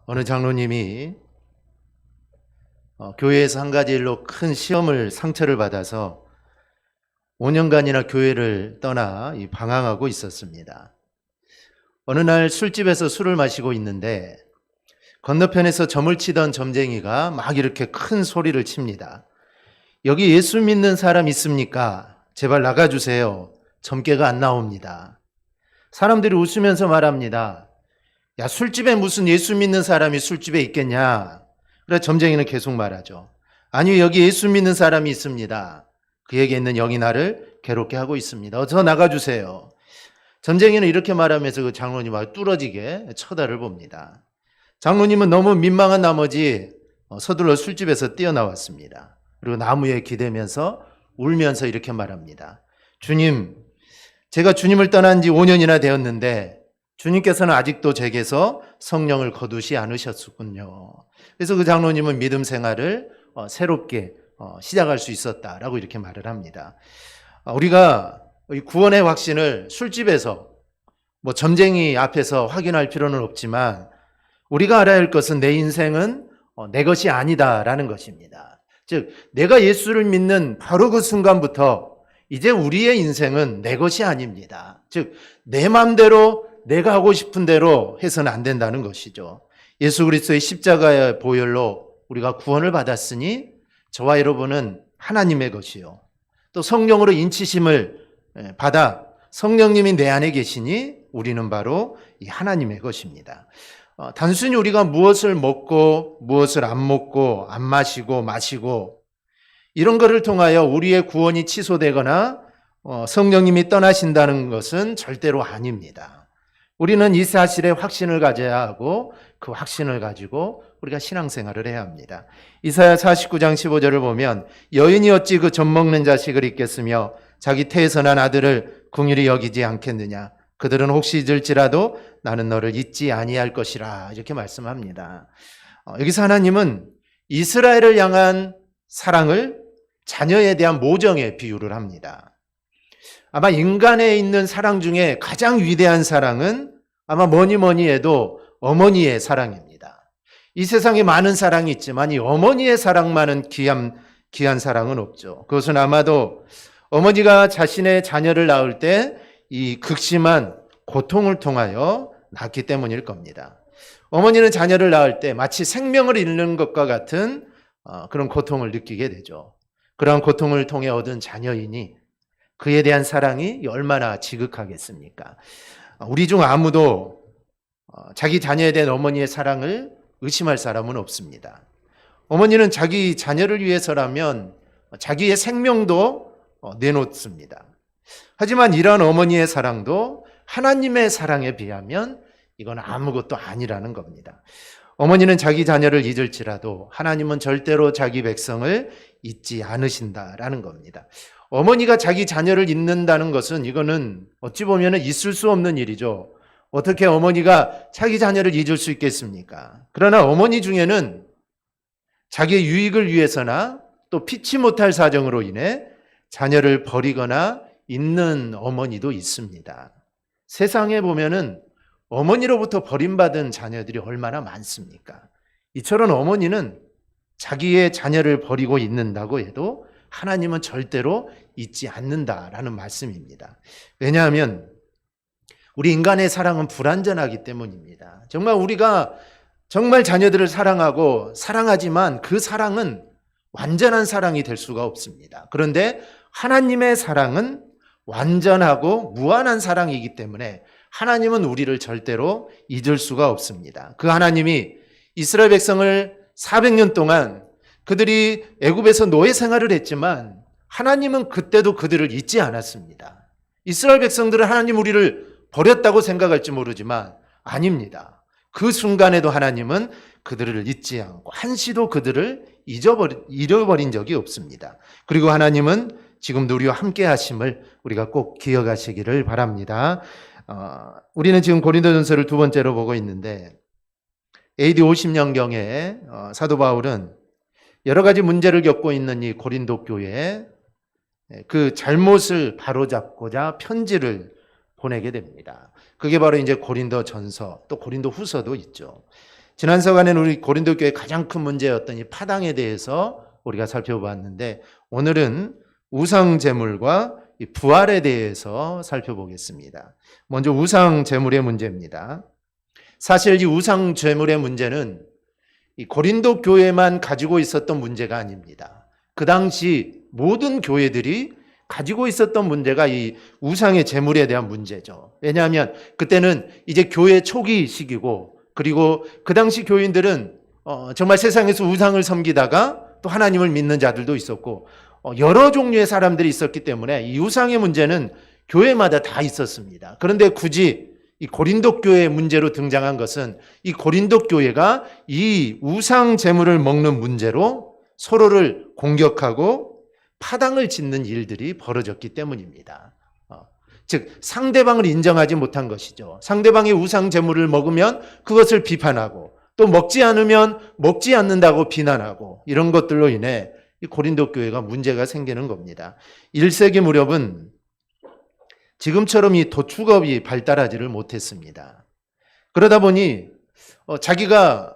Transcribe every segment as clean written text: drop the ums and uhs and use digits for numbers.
어느 장로님이 교회에서 한 가지 일로 큰 상처를 받아서 5년간이나 교회를 떠나 방황하고 있었습니다. 어느 날 술집에서 술을 마시고 있는데 건너편에서 점을 치던 점쟁이가 막 이렇게 큰 소리를 칩니다. 여기 예수 믿는 사람 있습니까? 제발 나가주세요. 점괘가 안 나옵니다. 사람들이 웃으면서 말합니다. 야, 술집에 무슨 예수 믿는 사람이 술집에 있겠냐? 그래 점쟁이는 계속 말하죠. 아니, 여기 예수 믿는 사람이 있습니다. 그에게 있는 영이 나를 괴롭게 하고 있습니다. 어서 나가주세요. 점쟁이는 이렇게 말하면서 그 장로님하고 뚫어지게 쳐다를 봅니다. 장로님은 너무 민망한 나머지 서둘러 술집에서 뛰어나왔습니다. 그리고 나무에 기대면서 울면서 이렇게 말합니다. 주님, 제가 주님을 떠난 지 5년이나 되었는데 주님께서는 아직도 제게서 성령을 거두시 않으셨군요. 그래서 그 장로님은 믿음 생활을 새롭게 시작할 수 있었다라고 이렇게 말을 합니다. 우리가 구원의 확신을 술집에서 점쟁이 앞에서 확인할 필요는 없지만 우리가 알아야 할 것은 내 인생은 내 것이 아니다라는 것입니다. 즉 내가 예수를 믿는 바로 그 순간부터 이제 우리의 인생은 내 것이 아닙니다. 즉 내 마음대로 내가 하고 싶은 대로 해서는 안 된다는 것이죠. 예수 그리스도의 십자가의 보혈로 우리가 구원을 받았으니 저와 여러분은 하나님의 것이요. 또 성령으로 인치심을 받아 성령님이 내 안에 계시니 우리는 바로 이 하나님의 것입니다. 단순히 우리가 무엇을 먹고 무엇을 안 먹고 안 마시고 이런 것을 통하여 우리의 구원이 취소되거나 성령님이 떠나신다는 것은 절대로 아닙니다. 우리는 이 사실에 확신을 가져야 하고 그 확신을 가지고 우리가 신앙생활을 해야 합니다. 이사야 49장 15절을 보면 여인이 어찌 그 젖먹는 자식을 잊겠으며 자기 태에서 난 아들을 긍휼히 여기지 않겠느냐. 그들은 혹시 잊을지라도 나는 너를 잊지 아니할 것이라 이렇게 말씀합니다. 여기서 하나님은 이스라엘을 향한 사랑을 자녀에 대한 모정에 비유를 합니다. 아마 인간에 있는 사랑 중에 가장 위대한 사랑은 아마 뭐니 해도 어머니의 사랑입니다. 이 세상에 많은 사랑이 있지만 이 어머니의 사랑만은 귀한 사랑은 없죠. 그것은 아마도 어머니가 자신의 자녀를 낳을 때 이 극심한 고통을 통하여 낳기 때문일 겁니다. 어머니는 자녀를 낳을 때 마치 생명을 잃는 것과 같은 그런 고통을 느끼게 되죠. 그러한 고통을 통해 얻은 자녀이니 그에 대한 사랑이 얼마나 지극하겠습니까? 우리 중 아무도 자기 자녀에 대한 어머니의 사랑을 의심할 사람은 없습니다. 어머니는 자기 자녀를 위해서라면 자기의 생명도 내놓습니다. 하지만 이러한 어머니의 사랑도 하나님의 사랑에 비하면 이건 아무것도 아니라는 겁니다. 어머니는 자기 자녀를 잊을지라도 하나님은 절대로 자기 백성을 잊지 않으신다라는 겁니다. 어머니가 자기 자녀를 잊는다는 것은 이거는 어찌 보면 있을 수 없는 일이죠. 어떻게 어머니가 자기 자녀를 잊을 수 있겠습니까? 그러나 어머니 중에는 자기의 유익을 위해서나 또 피치 못할 사정으로 인해 자녀를 버리거나 잊는 어머니도 있습니다. 세상에 보면은 어머니로부터 버림받은 자녀들이 얼마나 많습니까? 이처럼 어머니는 자기의 자녀를 버리고 있는다고 해도 하나님은 절대로 잊지 않는다라는 말씀입니다. 왜냐하면 우리 인간의 사랑은 불완전하기 때문입니다. 정말 우리가 정말 자녀들을 사랑하고 사랑하지만 그 사랑은 완전한 사랑이 될 수가 없습니다. 그런데 하나님의 사랑은 완전하고 무한한 사랑이기 때문에 하나님은 우리를 절대로 잊을 수가 없습니다. 그 하나님이 이스라엘 백성을 400년 동안 그들이 애굽에서 노예 생활을 했지만 하나님은 그때도 그들을 잊지 않았습니다. 이스라엘 백성들은 하나님 우리를 버렸다고 생각할지 모르지만 아닙니다. 그 순간에도 하나님은 그들을 잊지 않고 한시도 그들을 잃어버린 적이 없습니다. 그리고 하나님은 지금 우리와 함께 하심을 우리가 꼭 기억하시기를 바랍니다. 우리는 지금 고린도전서를 두 번째로 보고 있는데 AD 50년경에 사도 바울은 여러 가지 문제를 겪고 있는 이 고린도 교회에 그 잘못을 바로잡고자 편지를 보내게 됩니다. 그게 바로 이제 고린도 전서 또 고린도 후서도 있죠. 지난 시간에는 우리 고린도 교회 가장 큰 문제였던 이 파당에 대해서 우리가 살펴봤는데, 오늘은 우상 제물과 이 부활에 대해서 살펴보겠습니다. 먼저 우상 제물의 문제입니다. 사실 이 우상 제물의 문제는 이 고린도 교회만 가지고 있었던 문제가 아닙니다. 그 당시 모든 교회들이 가지고 있었던 문제가 이 우상의 제물에 대한 문제죠. 왜냐하면 그때는 이제 교회 초기 시기고, 그리고 그 당시 교인들은 정말 세상에서 우상을 섬기다가 또 하나님을 믿는 자들도 있었고, 여러 종류의 사람들이 있었기 때문에 이 우상의 문제는 교회마다 다 있었습니다. 그런데 굳이 이 고린도 교회의 문제로 등장한 것은 이 고린도 교회가 이 우상 제물을 먹는 문제로 서로를 공격하고 파당을 짓는 일들이 벌어졌기 때문입니다. 즉 상대방을 인정하지 못한 것이죠. 상대방의 우상 제물을 먹으면 그것을 비판하고, 또 먹지 않으면 먹지 않는다고 비난하고, 이런 것들로 인해 이 고린도 교회가 문제가 생기는 겁니다. 1세기 무렵은 지금처럼 이 도축업이 발달하지를 못했습니다. 그러다 보니 자기가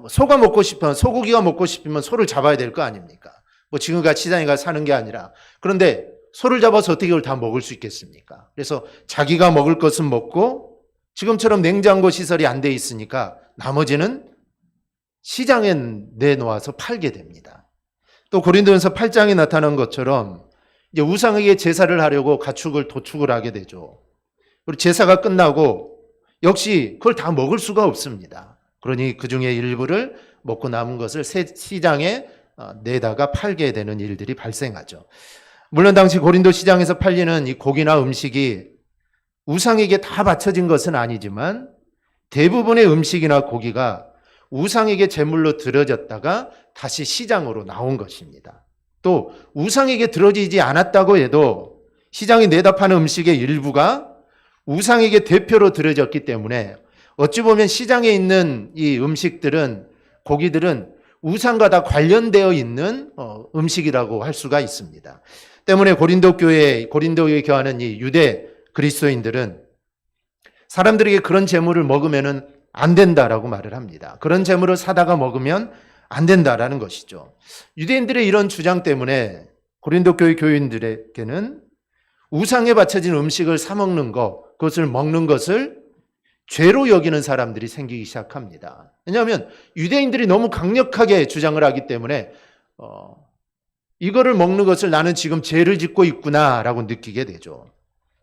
소가 먹고 싶으면, 소고기가 먹고 싶으면 소를 잡아야 될 거 아닙니까? 뭐 지금같이 시장에 가서 사는 게 아니라. 그런데 소를 잡아서 어떻게 이걸 다 먹을 수 있겠습니까? 그래서 자기가 먹을 것은 먹고, 지금처럼 냉장고 시설이 안 돼 있으니까 나머지는 시장에 내놓아서 팔게 됩니다. 또 고린도전서 8장에 나타난 것처럼 이제 우상에게 제사를 하려고 가축을 도축을 하게 되죠. 그리고 제사가 끝나고 역시 그걸 다 먹을 수가 없습니다. 그러니 그 중에 일부를 먹고 남은 것을 시장에 내다가 팔게 되는 일들이 발생하죠. 물론 당시 고린도 시장에서 팔리는 이 고기나 음식이 우상에게 다 바쳐진 것은 아니지만, 대부분의 음식이나 고기가 우상에게 제물로 드려졌다가 다시 시장으로 나온 것입니다. 또 우상에게 드려지지 않았다고 해도 시장에 내다 파는 음식의 일부가 우상에게 대표로 드려졌기 때문에, 어찌 보면 시장에 있는 이 음식들은, 고기들은 우상과 다 관련되어 있는 음식이라고 할 수가 있습니다. 때문에 고린도에 교하는 이 유대 그리스도인들은 사람들에게 그런 제물을 먹으면 안 된다라고 말을 합니다. 그런 제물을 사다가 먹으면 안 된다라는 것이죠. 유대인들의 이런 주장 때문에 고린도 교회 교인들에게는 우상에 바쳐진 음식을 사 먹는 것, 그것을 먹는 것을 죄로 여기는 사람들이 생기기 시작합니다. 왜냐하면 유대인들이 너무 강력하게 주장을 하기 때문에 이거를 먹는 것을 나는 지금 죄를 짓고 있구나라고 느끼게 되죠.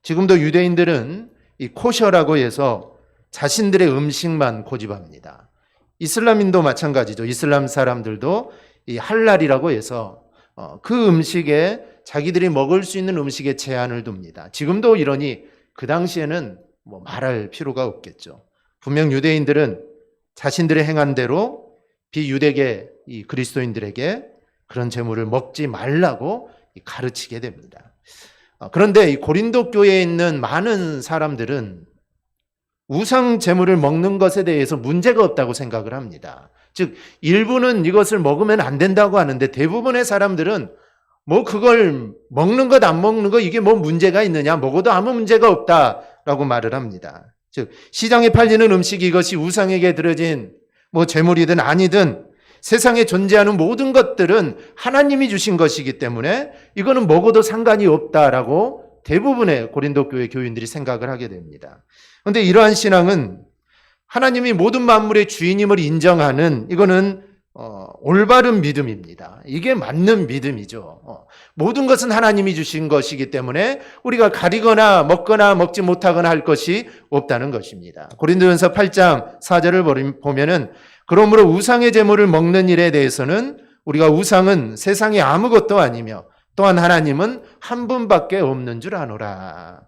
지금도 유대인들은 이 코셔라고 해서 자신들의 음식만 고집합니다. 이슬람인도 마찬가지죠. 이슬람 사람들도 이 할랄이라고 해서 그 음식에, 자기들이 먹을 수 있는 음식에 제한을 둡니다. 지금도 이러니 그 당시에는 뭐 말할 필요가 없겠죠. 분명 유대인들은 자신들의 행한 대로 비유대계 이 그리스도인들에게 그런 제물을 먹지 말라고 가르치게 됩니다. 그런데 이 고린도 교회에 있는 많은 사람들은 우상 제물을 먹는 것에 대해서 문제가 없다고 생각을 합니다. 즉 일부는 이것을 먹으면 안 된다고 하는데, 대부분의 사람들은 뭐 그걸 먹는 것 안 먹는 것 이게 뭐 문제가 있느냐, 먹어도 아무 문제가 없다라고 말을 합니다. 즉 시장에 팔리는 음식이 이것이 우상에게 드려진 뭐 제물이든 아니든 세상에 존재하는 모든 것들은 하나님이 주신 것이기 때문에 이거는 먹어도 상관이 없다라고 대부분의 고린도 교회 교인들이 생각을 하게 됩니다. 그런데 이러한 신앙은 하나님이 모든 만물의 주인임을 인정하는, 이거는 올바른 믿음입니다. 이게 맞는 믿음이죠. 모든 것은 하나님이 주신 것이기 때문에 우리가 가리거나 먹거나 먹지 못하거나 할 것이 없다는 것입니다. 고린도전서 8장 4절을 보면은, 그러므로 우상의 제물을 먹는 일에 대해서는 우리가 우상은 세상에 아무것도 아니며 또한 하나님은 한 분밖에 없는 줄 아노라.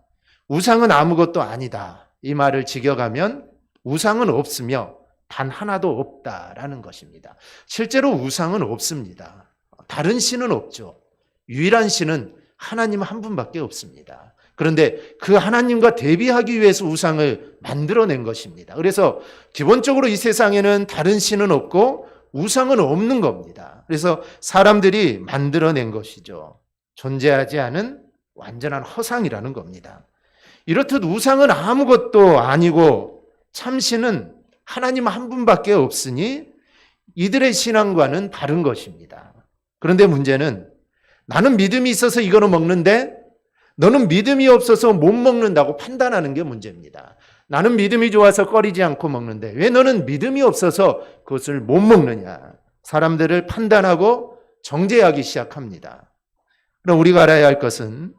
우상은 아무것도 아니다. 이 말을 직역하면 우상은 없으며 단 하나도 없다라는 것입니다. 실제로 우상은 없습니다. 다른 신은 없죠. 유일한 신은 하나님 한 분밖에 없습니다. 그런데 그 하나님과 대비하기 위해서 우상을 만들어낸 것입니다. 그래서 기본적으로 이 세상에는 다른 신은 없고 우상은 없는 겁니다. 그래서 사람들이 만들어낸 것이죠. 존재하지 않은 완전한 허상이라는 겁니다. 이렇듯 우상은 아무것도 아니고 참신은 하나님 한 분밖에 없으니 이들의 신앙과는 다른 것입니다. 그런데 문제는 나는 믿음이 있어서 이거는 먹는데 너는 믿음이 없어서 못 먹는다고 판단하는 게 문제입니다. 나는 믿음이 좋아서 꺼리지 않고 먹는데 왜 너는 믿음이 없어서 그것을 못 먹느냐. 사람들을 판단하고 정죄하기 시작합니다. 그럼 우리가 알아야 할 것은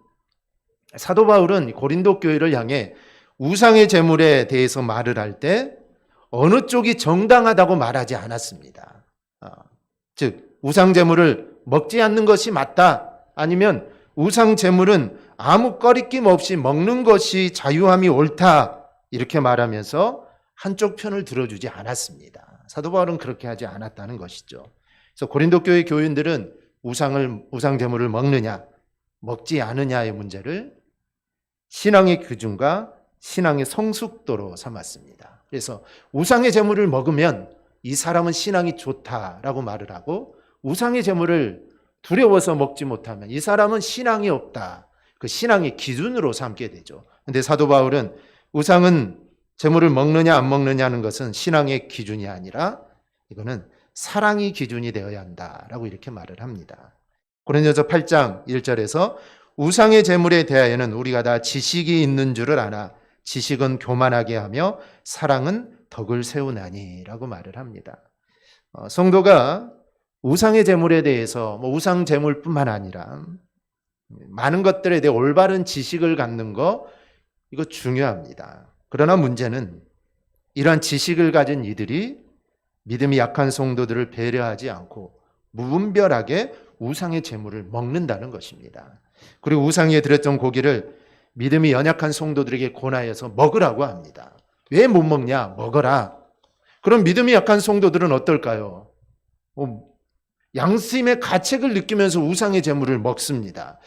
사도 바울은 고린도 교회를 향해 우상의 제물에 대해서 말을 할 때 어느 쪽이 정당하다고 말하지 않았습니다. 즉 우상 제물을 먹지 않는 것이 맞다, 아니면 우상 제물은 아무 꺼리낌 없이 먹는 것이 자유함이 옳다, 이렇게 말하면서 한쪽 편을 들어주지 않았습니다. 사도 바울은 그렇게 하지 않았다는 것이죠. 그래서 고린도 교회 교인들은 우상 제물을 먹느냐 먹지 않느냐의 문제를 신앙의 기준과 신앙의 성숙도로 삼았습니다. 그래서 우상의 제물을 먹으면 이 사람은 신앙이 좋다라고 말을 하고, 우상의 제물을 두려워서 먹지 못하면 이 사람은 신앙이 없다, 그 신앙의 기준으로 삼게 되죠. 그런데 사도 바울은 우상은 제물을 먹느냐 안 먹느냐는 것은 신앙의 기준이 아니라 이거는 사랑이 기준이 되어야 한다라고 이렇게 말을 합니다. 고린도서 8장 1절에서 우상의 제물에 대하여는 우리가 다 지식이 있는 줄을 아나 지식은 교만하게 하며 사랑은 덕을 세우나니라고 말을 합니다. 성도가 우상의 제물에 대해서 우상 제물뿐만 아니라 많은 것들에 대해 올바른 지식을 갖는 거, 이거 중요합니다. 그러나 문제는 이러한 지식을 가진 이들이 믿음이 약한 성도들을 배려하지 않고 무분별하게 우상의 제물을 먹는다는 것입니다. 그리고 우상에 드렸던 고기를 믿음이 연약한 성도들에게 권하여서 먹으라고 합니다. 왜 못 먹냐? 먹어라. 그럼 믿음이 약한 성도들은 어떨까요? 양심의 가책을 느끼면서 우상의 제물을 먹습니다.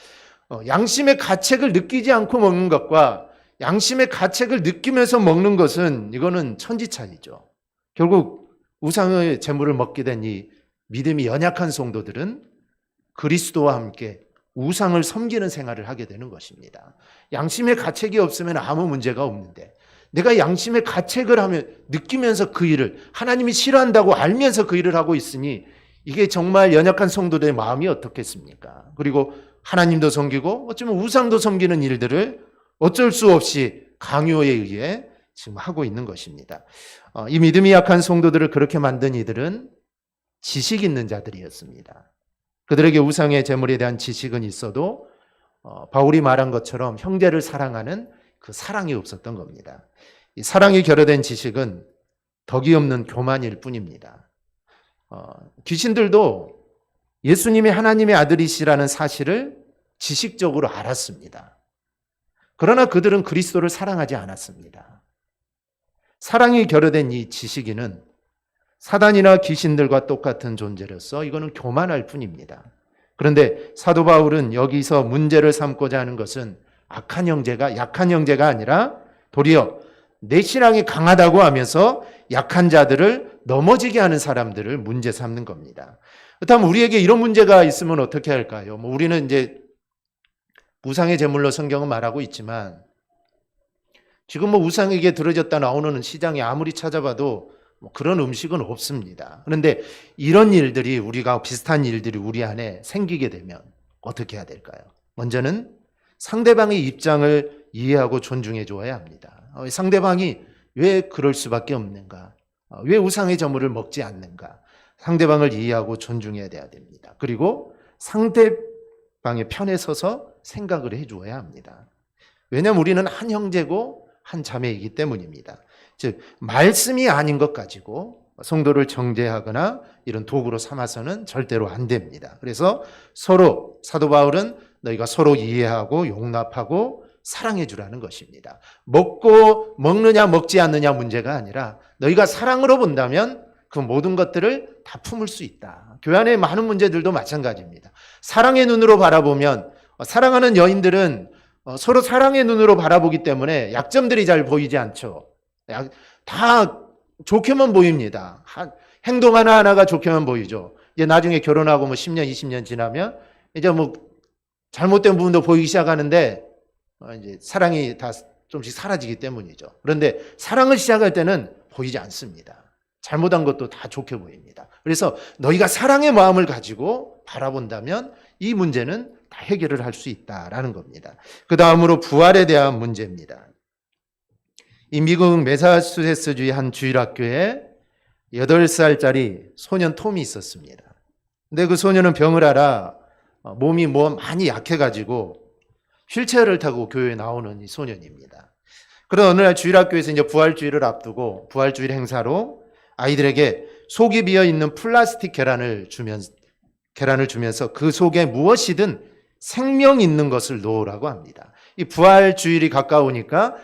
양심의 가책을 느끼지 않고 먹는 것과 양심의 가책을 느끼면서 먹는 것은 이거는 천지차이죠. 결국 우상의 제물을 먹게 된 이 믿음이 연약한 성도들은 그리스도와 함께 우상을 섬기는 생활을 하게 되는 것입니다. 양심의 가책이 없으면 아무 문제가 없는데 내가 양심의 가책을 하면 느끼면서 그 일을, 하나님이 싫어한다고 알면서 그 일을 하고 있으니 이게 정말 연약한 성도들의 마음이 어떻겠습니까? 그리고 하나님도 섬기고 어쩌면 우상도 섬기는 일들을 어쩔 수 없이 강요에 의해 지금 하고 있는 것입니다. 이 믿음이 약한 성도들을 그렇게 만든 이들은 지식 있는 자들이었습니다. 그들에게 우상의 제물에 대한 지식은 있어도 바울이 말한 것처럼 형제를 사랑하는 그 사랑이 없었던 겁니다. 이 사랑이 결여된 지식은 덕이 없는 교만일 뿐입니다. 귀신들도 예수님이 하나님의 아들이시라는 사실을 지식적으로 알았습니다. 그러나 그들은 그리스도를 사랑하지 않았습니다. 사랑이 결여된 이 지식인은 사단이나 귀신들과 똑같은 존재로서 이거는 교만할 뿐입니다. 그런데 사도 바울은 여기서 문제를 삼고자 하는 것은 약한 형제가 아니라 도리어 내 신앙이 강하다고 하면서 약한 자들을 넘어지게 하는 사람들을 문제 삼는 겁니다. 그렇다면 우리에게 이런 문제가 있으면 어떻게 할까요? 우리는 이제 우상의 제물로 성경은 말하고 있지만 지금 우상에게 들어졌다 나오는 시장에 아무리 찾아봐도 그런 음식은 없습니다. 그런데 이런 일들이, 우리가 비슷한 일들이 우리 안에 생기게 되면 어떻게 해야 될까요? 먼저는 상대방의 입장을 이해하고 존중해 줘야 합니다. 상대방이 왜 그럴 수밖에 없는가? 왜 우상의 제물을 먹지 않는가? 상대방을 이해하고 존중해야 됩니다. 그리고 상대방의 편에 서서 생각을 해 주어야 합니다. 왜냐하면 우리는 한 형제고 한 자매이기 때문입니다. 즉 말씀이 아닌 것 가지고 성도를 정죄하거나 이런 도구로 삼아서는 절대로 안 됩니다. 그래서 서로, 사도 바울은 너희가 서로 이해하고 용납하고 사랑해 주라는 것입니다. 먹느냐 먹지 않느냐 문제가 아니라 너희가 사랑으로 본다면 그 모든 것들을 다 품을 수 있다. 교회 안에 많은 문제들도 마찬가지입니다. 사랑의 눈으로 바라보면, 사랑하는 여인들은 서로 사랑의 눈으로 바라보기 때문에 약점들이 잘 보이지 않죠. 다 좋게만 보입니다. 행동 하나하나가 좋게만 보이죠. 이제 나중에 결혼하고 10년, 20년 지나면 이제 잘못된 부분도 보이기 시작하는데 이제 사랑이 다 좀씩 사라지기 때문이죠. 그런데 사랑을 시작할 때는 보이지 않습니다. 잘못한 것도 다 좋게 보입니다. 그래서 너희가 사랑의 마음을 가지고 바라본다면 이 문제는 다 해결을 할 수 있다라는 겁니다. 그 다음으로 부활에 대한 문제입니다. 이 미국 매사추세츠주의 한 주일학교에 8살짜리 소년 톰이 있었습니다. 근데 그 소년은 병을 앓아 몸이 많이 약해가지고 휠체어를 타고 교회에 나오는 이 소년입니다. 그런 어느 날 주일학교에서 이제 부활주일을 앞두고 부활주일 행사로 아이들에게 속이 비어 있는 플라스틱 계란을 주면서 그 속에 무엇이든 생명 있는 것을 놓으라고 합니다. 이 부활주일이 가까우니까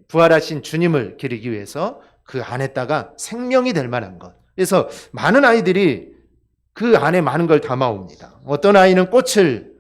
부활하신 주님을 기리기 위해서 그 안에다가 생명이 될 만한 것. 그래서 많은 아이들이 그 안에 많은 걸 담아옵니다. 어떤 아이는 꽃을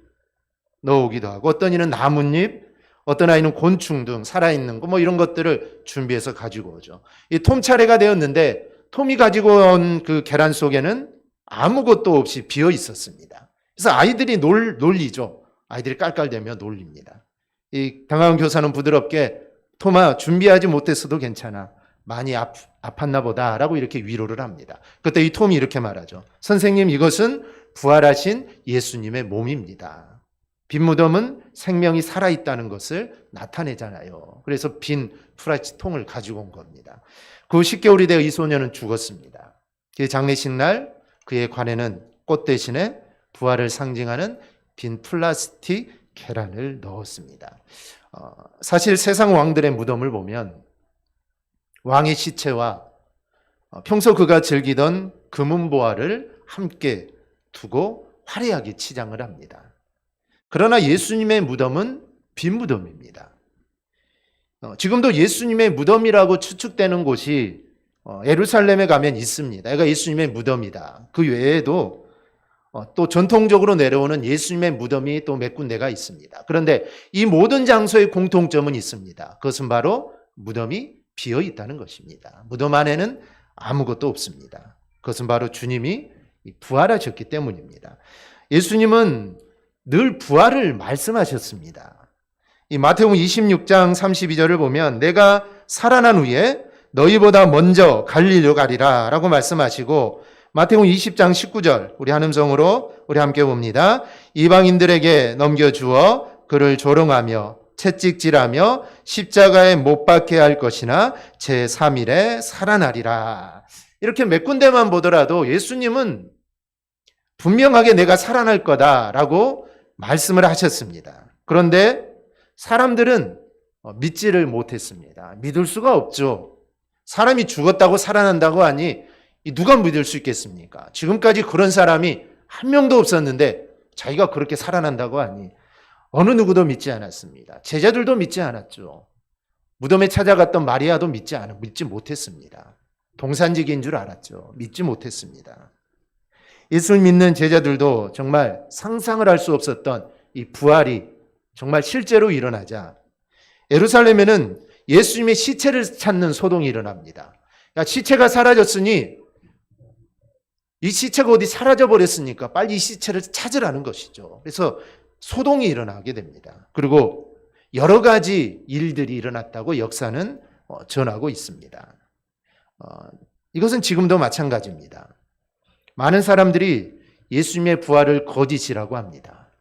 넣어오기도 하고 어떤 이는 나뭇잎, 어떤 아이는 곤충 등 살아있는 거 이런 것들을 준비해서 가지고 오죠. 이 톰 차례가 되었는데 톰이 가지고 온 그 계란 속에는 아무것도 없이 비어 있었습니다. 그래서 아이들이 놀리죠. 아이들이 깔깔대며 놀립니다. 이 당황한 교사는 부드럽게 톰아 준비하지 못했어도 괜찮아. 많이 아팠나 보다라고 이렇게 위로를 합니다. 그때 이 톰이 이렇게 말하죠. 선생님, 이것은 부활하신 예수님의 몸입니다. 빈 무덤은 생명이 살아있다는 것을 나타내잖아요. 그래서 빈 플라스틱 통을 가지고 온 겁니다. 그 10개월이 되어 이 소년은 죽었습니다. 그 장례식 날 그의 관에는 꽃 대신에 부활을 상징하는 빈 플라스틱 계란을 넣었습니다. 사실 세상 왕들의 무덤을 보면 왕의 시체와 평소 그가 즐기던 금은보화를 함께 두고 화려하게 치장을 합니다. 그러나 예수님의 무덤은 빈 무덤입니다. 지금도 예수님의 무덤이라고 추측되는 곳이 예루살렘에 가면 있습니다. 여기가 예수님의 무덤이다. 그 외에도 또 전통적으로 내려오는 예수님의 무덤이 또 몇 군데가 있습니다. 그런데 이 모든 장소의 공통점은 있습니다. 그것은 바로 무덤이 비어 있다는 것입니다. 무덤 안에는 아무것도 없습니다. 그것은 바로 주님이 부활하셨기 때문입니다. 예수님은 늘 부활을 말씀하셨습니다. 이 마태복음 26장 32절을 보면 내가 살아난 후에 너희보다 먼저 갈릴리로 가리라 라고 말씀하시고 마태복음 20장 19절 우리 한음성으로 우리 함께 봅니다. 이방인들에게 넘겨주어 그를 조롱하며 채찍질하며 십자가에 못 박게 할 것이나 제3일에 살아나리라. 이렇게 몇 군데만 보더라도 예수님은 분명하게 내가 살아날 거다라고 말씀을 하셨습니다. 그런데 사람들은 믿지를 못했습니다. 믿을 수가 없죠. 사람이 죽었다고 살아난다고 하니 누가 믿을 수 있겠습니까? 지금까지 그런 사람이 한 명도 없었는데 자기가 그렇게 살아난다고 하니 어느 누구도 믿지 않았습니다. 제자들도 믿지 않았죠. 무덤에 찾아갔던 마리아도 믿지 못했습니다. 동산지기인 줄 알았죠. 믿지 못했습니다. 예수를 믿는 제자들도 정말 상상을 할 수 없었던 이 부활이 정말 실제로 일어나자 예루살렘에는 예수님의 시체를 찾는 소동이 일어납니다. 시체가 사라졌으니 이 시체가 어디 사라져버렸으니까 빨리 이 시체를 찾으라는 것이죠. 그래서 소동이 일어나게 됩니다. 그리고 여러 가지 일들이 일어났다고 역사는 전하고 있습니다. 이것은 지금도 마찬가지입니다. 많은 사람들이 예수님의 부활을 거짓이라고 합니다.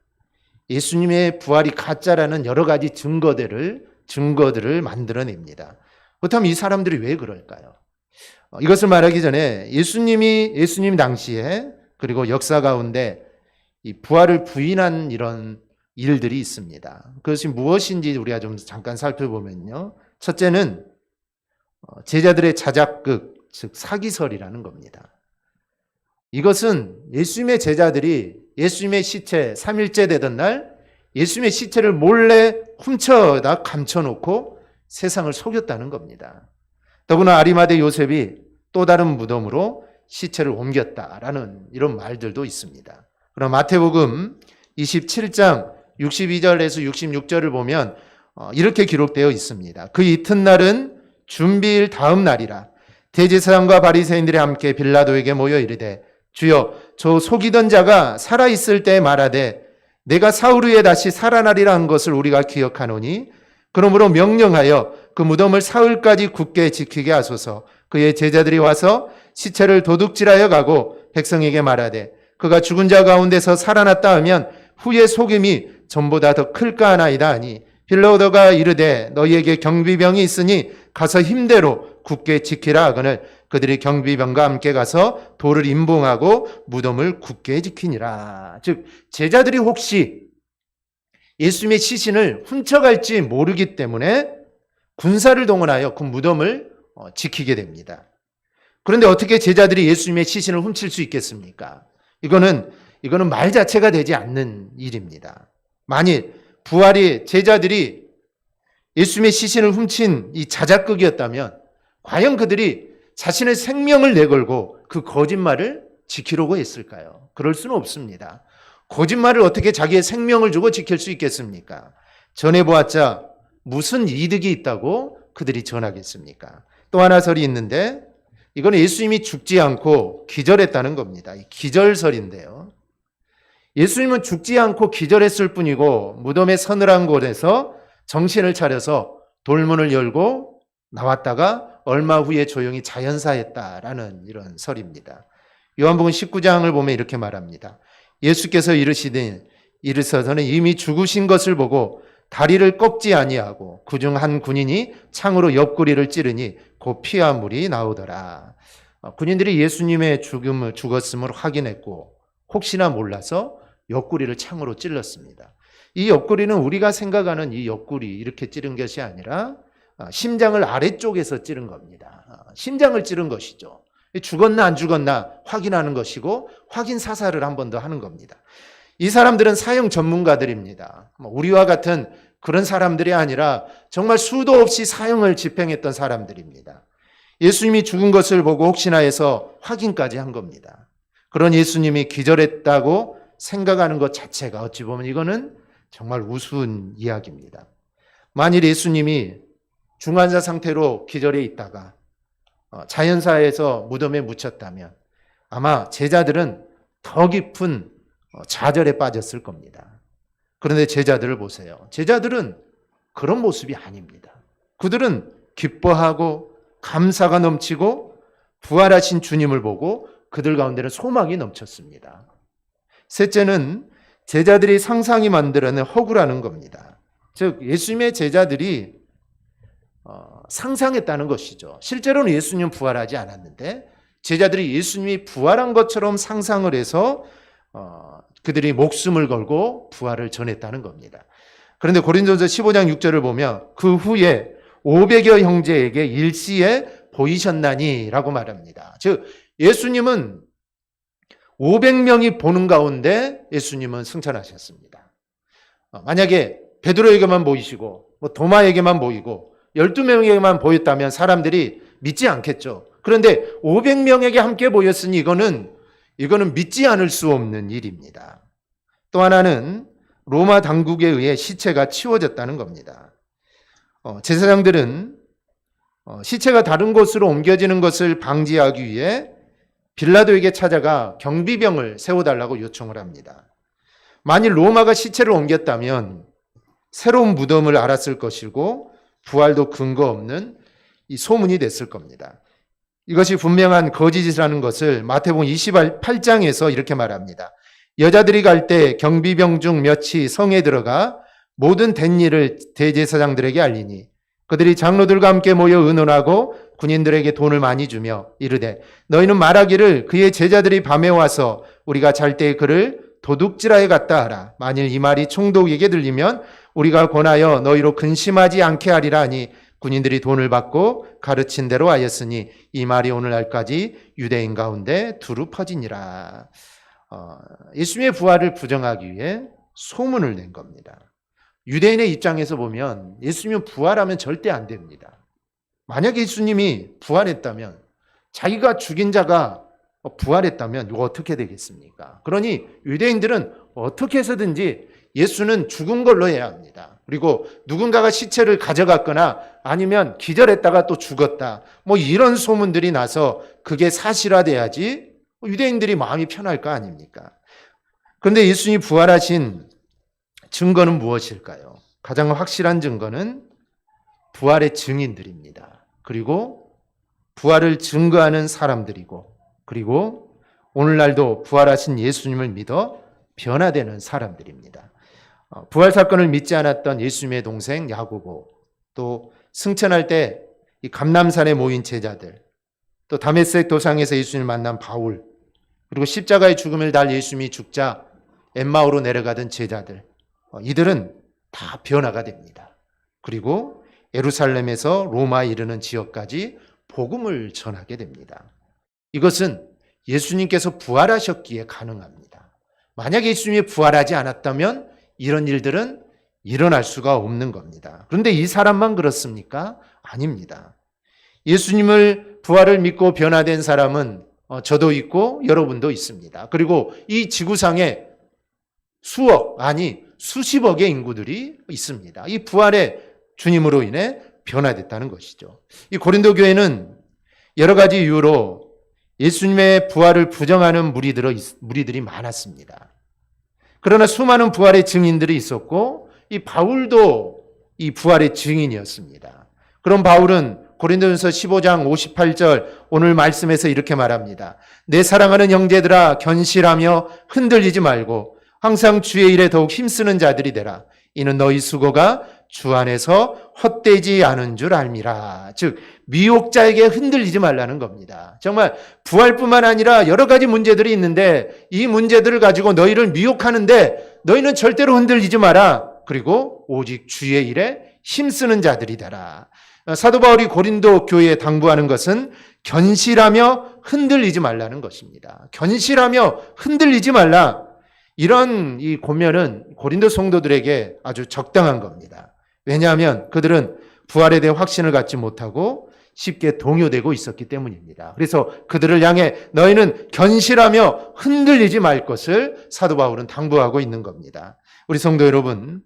예수님의 부활이 가짜라는 여러 가지 증거들을 만들어냅니다. 그렇다면 이 사람들이 왜 그럴까요? 이것을 말하기 전에 예수님 당시에 그리고 역사 가운데 이 부활을 부인한 이런 일들이 있습니다. 그것이 무엇인지 우리가 좀 잠깐 살펴보면요. 첫째는 제자들의 자작극, 즉 사기설이라는 겁니다. 이것은 예수님의 제자들이 예수님의 시체 3일째 되던 날 예수님의 시체를 몰래 훔쳐다 감춰놓고 세상을 속였다는 겁니다. 더구나 아리마대 요셉이 또 다른 무덤으로 시체를 옮겼다라는 이런 말들도 있습니다. 그럼 마태복음 27장 62절에서 66절을 보면 이렇게 기록되어 있습니다. 그 이튿날은 준비일 다음 날이라 대제사장과 바리새인들이 함께 빌라도에게 모여 이르되 주여 저 속이던 자가 살아있을 때 말하되 내가 사흘 후에 다시 살아나리라 한 것을 우리가 기억하노니 그러므로 명령하여 그 무덤을 사흘까지 굳게 지키게 하소서. 그의 제자들이 와서 시체를 도둑질하여 가고 백성에게 말하되 그가 죽은 자 가운데서 살아났다 하면 후에 속임이 전보다 더 클까 하나이다 하니 빌라도가 이르되 너희에게 경비병이 있으니 가서 힘대로 굳게 지키라 하거늘 그들이 경비병과 함께 가서 돌을 임봉하고 무덤을 굳게 지키니라. 즉 제자들이 혹시 예수님의 시신을 훔쳐갈지 모르기 때문에 군사를 동원하여 그 무덤을 지키게 됩니다. 그런데 어떻게 제자들이 예수님의 시신을 훔칠 수 있겠습니까? 이거는 말 자체가 되지 않는 일입니다. 만일 부활이 제자들이 예수님의 시신을 훔친 이 자작극이었다면 과연 그들이 자신의 생명을 내걸고 그 거짓말을 지키려고 했을까요? 그럴 수는 없습니다. 거짓말을 어떻게 자기의 생명을 주고 지킬 수 있겠습니까? 전해보았자 무슨 이득이 있다고 그들이 전하겠습니까? 또 하나 설이 있는데 이건 예수님이 죽지 않고 기절했다는 겁니다. 기절설인데요. 예수님은 죽지 않고 기절했을 뿐이고 무덤의 서늘한 곳에서 정신을 차려서 돌문을 열고 나왔다가 얼마 후에 조용히 자연사했다라는 이런 설입니다. 요한복음 19장을 보면 이렇게 말합니다. 예수께서 이르시서는 이미 죽으신 것을 보고 다리를 꺾지 아니하고 그중 한 군인이 창으로 옆구리를 찌르니 곧 피와 물이 나오더라. 군인들이 예수님의 죽었음을 확인했고 혹시나 몰라서 옆구리를 창으로 찔렀습니다. 이 옆구리는 우리가 생각하는 이 옆구리 이렇게 찌른 것이 아니라 심장을 아래쪽에서 찌른 겁니다. 심장을 찌른 것이죠. 죽었나 안 죽었나 확인하는 것이고 확인 사살을 한 번 더 하는 겁니다. 이 사람들은 사형 전문가들입니다. 우리와 같은 그런 사람들이 아니라 정말 수도 없이 사형을 집행했던 사람들입니다. 예수님이 죽은 것을 보고 혹시나 해서 확인까지 한 겁니다. 그런 예수님이 기절했다고 생각하는 것 자체가 어찌 보면 이거는 정말 우스운 이야기입니다. 만일 예수님이 중환자 상태로 기절해 있다가 자연사에서 무덤에 묻혔다면 아마 제자들은 더 깊은 좌절에 빠졌을 겁니다. 그런데 제자들을 보세요. 제자들은 그런 모습이 아닙니다. 그들은 기뻐하고 감사가 넘치고 부활하신 주님을 보고 그들 가운데는 소망이 넘쳤습니다. 셋째는 제자들이 상상이 만들어낸 허구라는 겁니다. 즉 예수님의 제자들이 상상했다는 것이죠. 실제로는 예수님은 부활하지 않았는데 제자들이 예수님이 부활한 것처럼 상상을 해서 그들이 목숨을 걸고 부활을 전했다는 겁니다. 그런데 고린도전서 15장 6절을 보면 그 후에 500여 형제에게 일시에 보이셨나니 라고 말합니다. 즉 예수님은 500명이 보는 가운데 예수님은 승천하셨습니다. 만약에 베드로에게만 보이시고 도마에게만 보이고 12명에게만 보였다면 사람들이 믿지 않겠죠. 그런데 500명에게 함께 보였으니 이거는 믿지 않을 수 없는 일입니다. 또 하나는 로마 당국에 의해 시체가 치워졌다는 겁니다. 제사장들은 시체가 다른 곳으로 옮겨지는 것을 방지하기 위해 빌라도에게 찾아가 경비병을 세워달라고 요청을 합니다. 만일 로마가 시체를 옮겼다면 새로운 무덤을 알았을 것이고 부활도 근거 없는 이 소문이 됐을 겁니다. 이것이 분명한 거짓이라는 것을 마태복음 28장에서 이렇게 말합니다. 여자들이 갈 때 경비병 중 몇이 성에 들어가 모든 된 일을 대제사장들에게 알리니 그들이 장로들과 함께 모여 의논하고 군인들에게 돈을 많이 주며 이르되 너희는 말하기를 그의 제자들이 밤에 와서 우리가 잘 때 그를 도둑질하여 갔다 하라. 만일 이 말이 총독에게 들리면 우리가 권하여 너희로 근심하지 않게 하리라 하니 군인들이 돈을 받고 가르친 대로 하였으니 이 말이 오늘날까지 유대인 가운데 두루 퍼지니라. 예수님의 부활을 부정하기 위해 소문을 낸 겁니다. 유대인의 입장에서 보면 예수님은 부활하면 절대 안 됩니다. 만약에 예수님이 부활했다면 자기가 죽인 자가 부활했다면 이거 어떻게 되겠습니까? 그러니 유대인들은 어떻게 해서든지 예수는 죽은 걸로 해야 합니다. 그리고 누군가가 시체를 가져갔거나 아니면 기절했다가 또 죽었다. 이런 소문들이 나서 그게 사실화돼야지 유대인들이 마음이 편할 거 아닙니까? 그런데 예수님이 부활하신 증거는 무엇일까요? 가장 확실한 증거는 부활의 증인들입니다. 그리고 부활을 증거하는 사람들이고, 그리고 오늘날도 부활하신 예수님을 믿어 변화되는 사람들입니다. 부활 사건을 믿지 않았던 예수님의 동생 야고보, 또 승천할 때 이 감람산에 모인 제자들, 또 다메섹 도상에서 예수님을 만난 바울, 그리고 십자가의 죽음을 달 예수님이 죽자 엠마오로 내려가던 제자들, 이들은 다 변화가 됩니다. 그리고 예루살렘에서 로마에 이르는 지역까지 복음을 전하게 됩니다. 이것은 예수님께서 부활하셨기에 가능합니다. 만약 예수님이 부활하지 않았다면 이런 일들은 일어날 수가 없는 겁니다. 그런데 이 사람만 그렇습니까? 아닙니다. 예수님을 부활을 믿고 변화된 사람은 저도 있고 여러분도 있습니다. 그리고 이 지구상에 수억, 아니 수십억의 인구들이 있습니다. 이 부활의 주님으로 인해 변화됐다는 것이죠. 이 고린도 교회는 여러 가지 이유로 예수님의 부활을 부정하는 무리들이 많았습니다. 그러나 수많은 부활의 증인들이 있었고, 이 바울도 이 부활의 증인이었습니다. 그럼 바울은 고린도전서 15장 58절 오늘 말씀에서 이렇게 말합니다. 내 사랑하는 형제들아, 견실하며 흔들리지 말고 항상 주의 일에 더욱 힘쓰는 자들이 되라. 이는 너희 수고가 주 안에서 헛되지 않은 줄 알미라. 즉 미혹자에게 흔들리지 말라는 겁니다. 정말 부활뿐만 아니라 여러 가지 문제들이 있는데 이 문제들을 가지고 너희를 미혹하는데 너희는 절대로 흔들리지 마라. 그리고 오직 주의 일에 힘쓰는 자들이 되라. 사도 바울이 고린도 교회에 당부하는 것은 견실하며 흔들리지 말라는 것입니다. 견실하며 흔들리지 말라. 이런 이 고면은 고린도 성도들에게 아주 적당한 겁니다. 왜냐하면 그들은 부활에 대해 확신을 갖지 못하고 쉽게 동요되고 있었기 때문입니다. 그래서 그들을 향해 너희는 견실하며 흔들리지 말 것을 사도 바울은 당부하고 있는 겁니다. 우리 성도 여러분,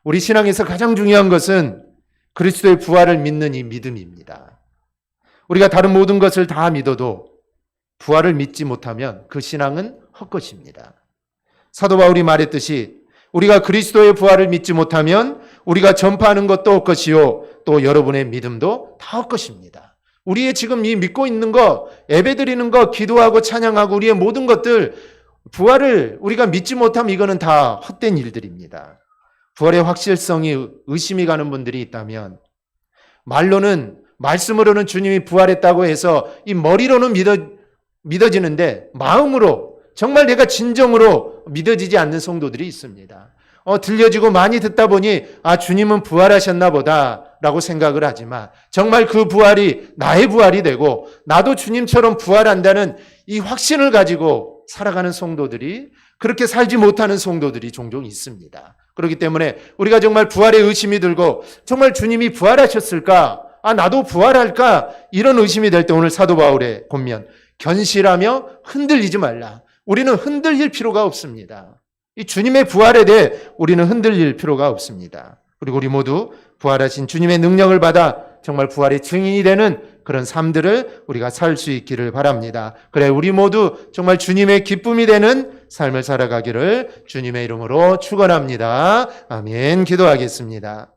우리 신앙에서 가장 중요한 것은 그리스도의 부활을 믿는 이 믿음입니다. 우리가 다른 모든 것을 다 믿어도 부활을 믿지 못하면 그 신앙은 헛것입니다. 사도 바울이 말했듯이 우리가 그리스도의 부활을 믿지 못하면 우리가 전파하는 것도 헛것이요 또 여러분의 믿음도 다 헛것입니다. 우리의 지금 이 믿고 있는 것, 예배드리는 것, 기도하고 찬양하고 우리의 모든 것들, 부활을 우리가 믿지 못하면 이거는 다 헛된 일들입니다. 부활의 확실성이 의심이 가는 분들이 있다면 말로는, 말씀으로는 주님이 부활했다고 해서 이 머리로는 믿어지는데 마음으로 정말 내가 진정으로 믿어지지 않는 성도들이 있습니다. 들려지고 많이 듣다 보니 주님은 부활하셨나 보다 라고 생각을 하지만 정말 그 부활이 나의 부활이 되고 나도 주님처럼 부활한다는 이 확신을 가지고 살아가는 성도들이, 그렇게 살지 못하는 성도들이 종종 있습니다. 그렇기 때문에 우리가 정말 부활의 의심이 들고 정말 주님이 부활하셨을까? 나도 부활할까? 이런 의심이 될 때 오늘 사도 바울의 권면, 견실하며 흔들리지 말라. 우리는 흔들릴 필요가 없습니다. 이 주님의 부활에 대해 우리는 흔들릴 필요가 없습니다. 그리고 우리 모두 부활하신 주님의 능력을 받아 정말 부활의 증인이 되는 그런 삶들을 우리가 살 수 있기를 바랍니다. 그래 우리 모두 정말 주님의 기쁨이 되는 삶을 살아가기를 주님의 이름으로 축원합니다. 아멘. 기도하겠습니다.